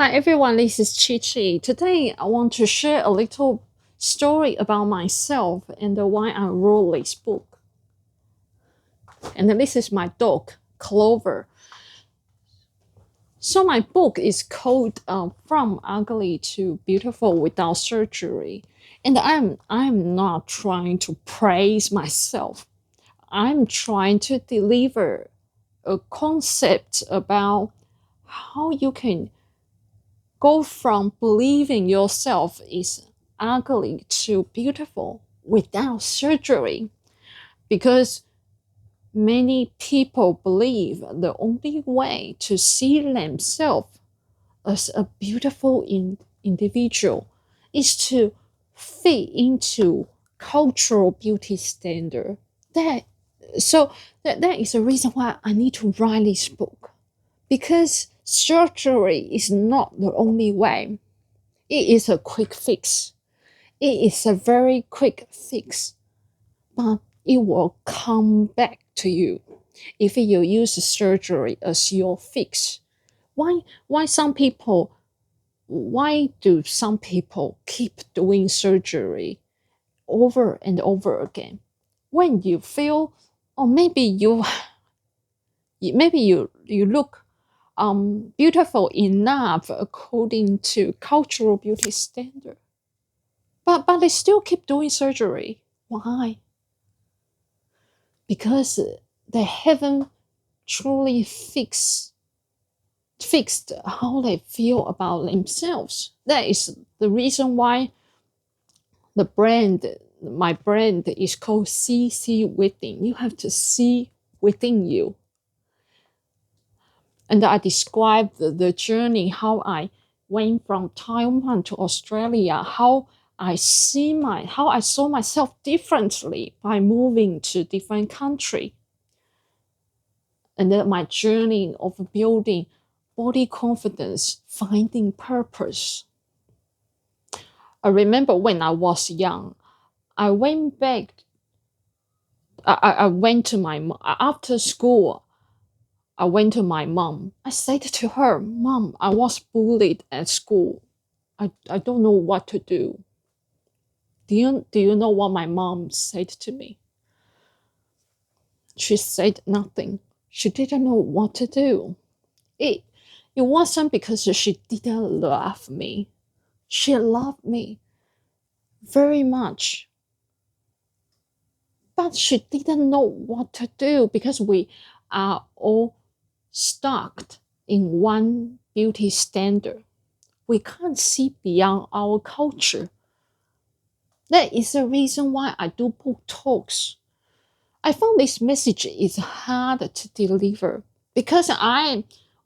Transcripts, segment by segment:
Hi everyone, this is Chi Chi. Today I want to share a little story about myself and why I wrote this book. And this is my dog, Clover. So my book is called From Ugly to Beautiful Without Surgery. And I'm not trying to praise myself. I'm trying to deliver a concept about how you can go from believing yourself is ugly to beautiful without surgery, because many people believe the only way to see themselves as a beautiful individual is to fit into cultural beauty standard. That so that is the reason why I need to write this book, because surgery is not the only way. It is a quick fix. It is a very quick fix, but it will come back to you if you use surgery as your fix. Why some people why do some people keep doing surgery over and over again? When you feel, or maybe you look beautiful enough according to cultural beauty standard, but they still keep doing surgery. Why? Because they haven't truly fixed how they feel about themselves. That is the reason why the brand my brand is called C.C.Within. You have to see within you. And I described the journey, how I went from Taiwan to Australia, how I saw myself differently by moving to different country, and then my journey of building body confidence, finding purpose. I remember when I was young, I went back. I went to my after school. I went to my mom. I said to her, "Mom, I was bullied at school. I don't know what to do." Do you know what my mom said to me? She said nothing. She didn't know what to do. It, it wasn't because she didn't love me. She loved me very much. But she didn't know what to do because we are all stuck in one beauty standard. We can't see beyond our culture. That is the reason why I do book talks. I found this message is hard to deliver because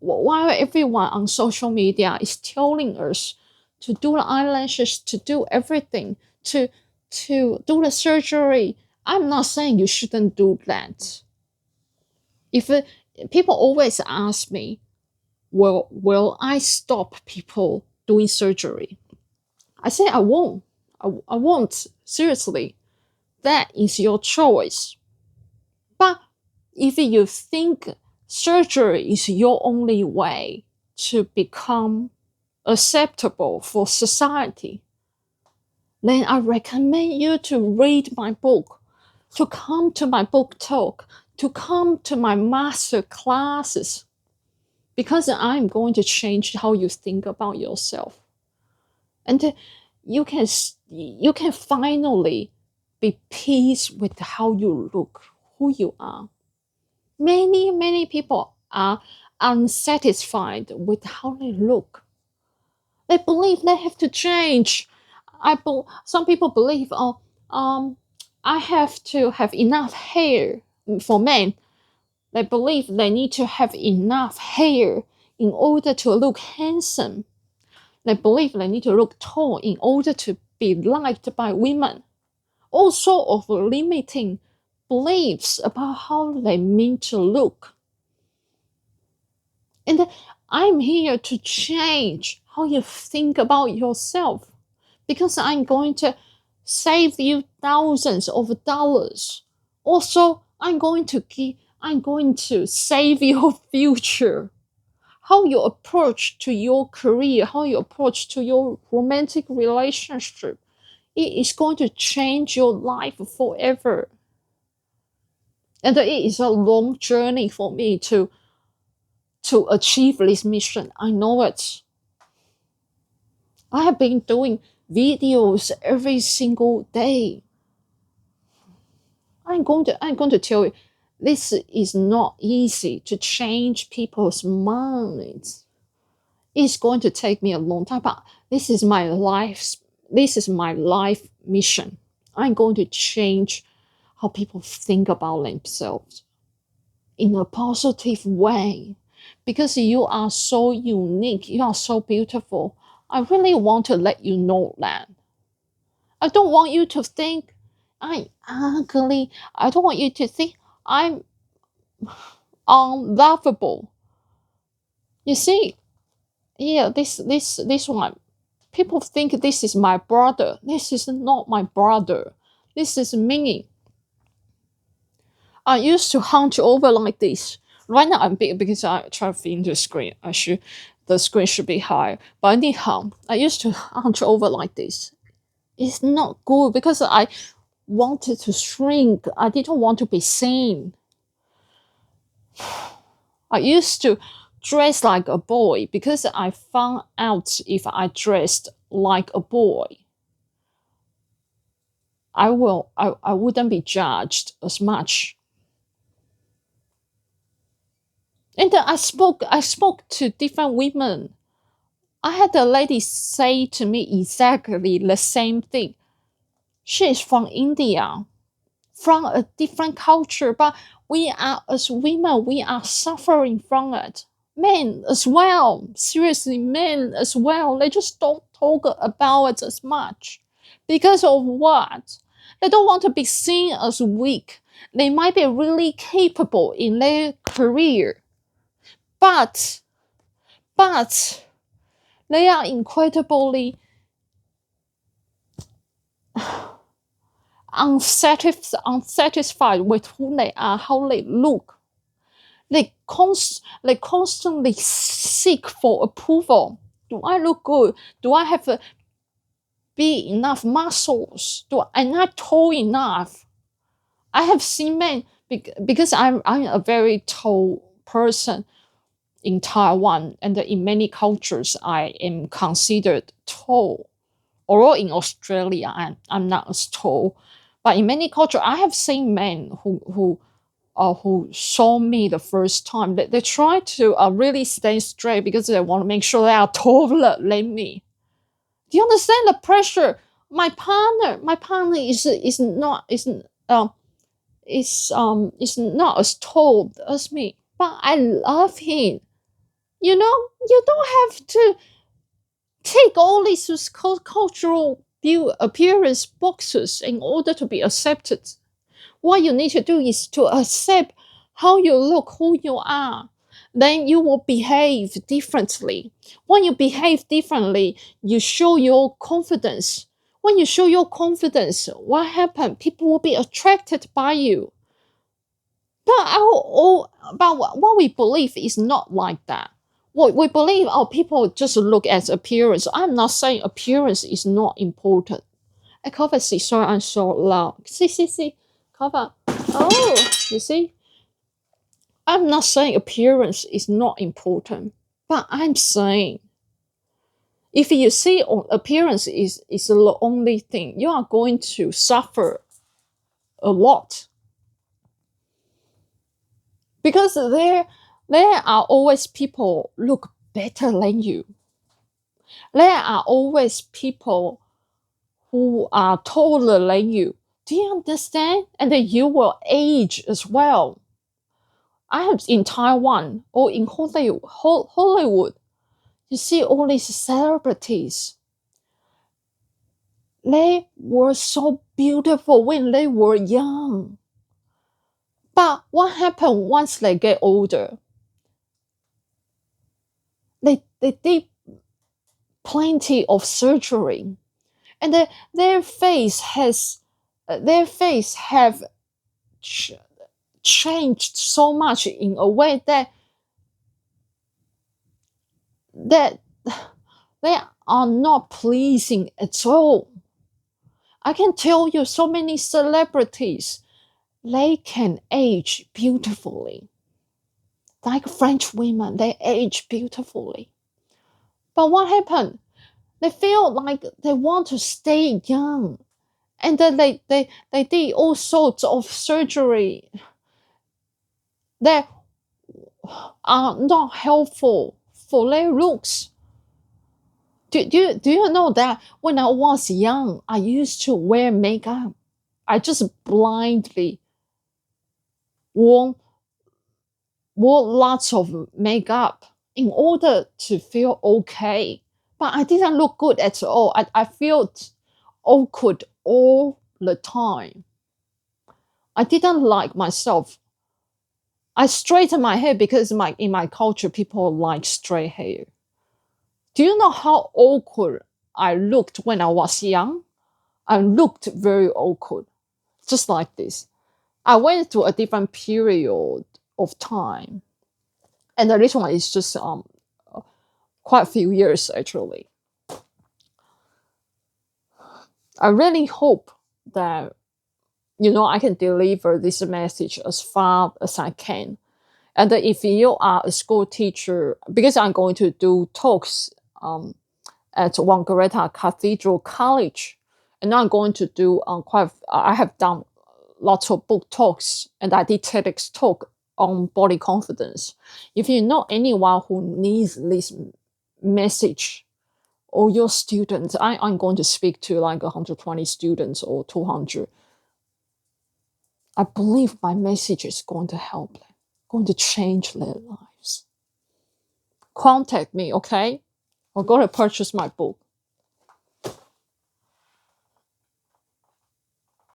while everyone on social media is telling us to do the eyelashes, to do everything, to do the surgery, I'm not saying you shouldn't do that. If people always ask me, will I stop people doing surgery? I say I won't. I won't. Seriously, that is your choice. But if you think surgery is your only way to become acceptable for society, then I recommend you to read my book, to come to my book talk, to come to my master classes, because I'm going to change how you think about yourself. And you can you can finally be peace with how you look, who you are. Many people are unsatisfied with how they look. They believe they have to change. Some people believe, I have to have enough hair. For men, they believe they need to have enough hair in order to look handsome. They believe they need to look tall in order to be liked by women. All sort of limiting beliefs about how they mean to look. And I'm here to change how you think about yourself, because I'm going to save you thousands of dollars. Also, I'm going to save your future. how you approach to your career, how you approach to your romantic relationship, it is going to change your life forever. And it is a long journey for me to achieve this mission. I know it. I have been doing videos every single day. I'm going to tell you, this is not easy to change people's minds. It's going to take me a long time, but this is my life mission. I'm going to change how people think about themselves in a positive way, because you are so unique, you are so beautiful. I really want to let you know that. I don't want you to think I'm ugly. I don't want you to think I'm unlovable. You see, yeah, this one. People think this is my brother. This is not my brother. This is me. I used to hunch over like this. Right now I'm big because I try to fit into the screen. The screen should be higher. But anyhow, I used to hunch over like this. It's not good because I wanted to shrink. I didn't want to be seen. I used to dress like a boy because I found out if I dressed like a boy, I wouldn't be judged as much. And then I spoke to different women. I had a lady say to me exactly the same thing. She is from India, from a different culture, but we are, as women, we are suffering from it. Men as well, seriously, men as well. They just don't talk about it as much. Because of what? They don't want to be seen as weak. They might be really capable in their career, but but they are incredibly unsatisfied with who they are, how they look. They constantly seek for approval. Do I look good? Do I have big enough muscles? Do I not tall enough? I have seen men because I'm a very tall person in Taiwan, and in many cultures I am considered tall. Although in Australia I'm not as tall, but in many cultures I have seen men who saw me the first time. They try to really stay straight because they want to make sure they are taller than me. Do you understand the pressure? My partner is not as tall as me, but I love him. You don't have to take all these cultural appearance boxes in order to be accepted. What you need to do is to accept how you look, who you are. Then you will behave differently. When you behave differently, you show your confidence. When you show your confidence, what happens? People will be attracted by you. But what we believe is not like that. What we believe, people just look at appearance. I'm not saying appearance is not important. Cover, see, sorry, I'm so loud. See, cover. Oh, you see? I'm not saying appearance is not important, but I'm saying if you see appearance is the only thing, you are going to suffer a lot. Because there are always people look better than you. There are always people who are taller than you. Do you understand? And then you will age as well. I have in Taiwan or in Hollywood, you see all these celebrities. They were so beautiful when they were young. But what happened once they get older? They did plenty of surgery, and their face have changed so much in a way that that they are not pleasing at all. I can tell you so many celebrities, they can age beautifully. Like French women, they age beautifully. But what happened? They feel like they want to stay young. And then they did all sorts of surgery that are not helpful for their looks. Do you know that when I was young, I used to wear makeup? I just blindly wore, wore lots of makeup in order to feel okay. But I didn't look good at all. I felt awkward all the time. I didn't like myself. I straightened my hair because in my culture, people like straight hair. Do you know how awkward I looked when I was young? I looked very awkward, just like this. I went through a different period of time, and this one is just quite a few years actually. I really hope that I can deliver this message as far as I can. And if you are a school teacher, because I'm going to do talks at Wang Cathedral College, and I'm going to do I have done lots of book talks, and I did TEDx talk on body confidence. If you know anyone who needs this message, or your students, I'm going to speak to like 120 students or 200. I believe my message is going to help them, going to change their lives. Contact me, okay? Or go to purchase my book.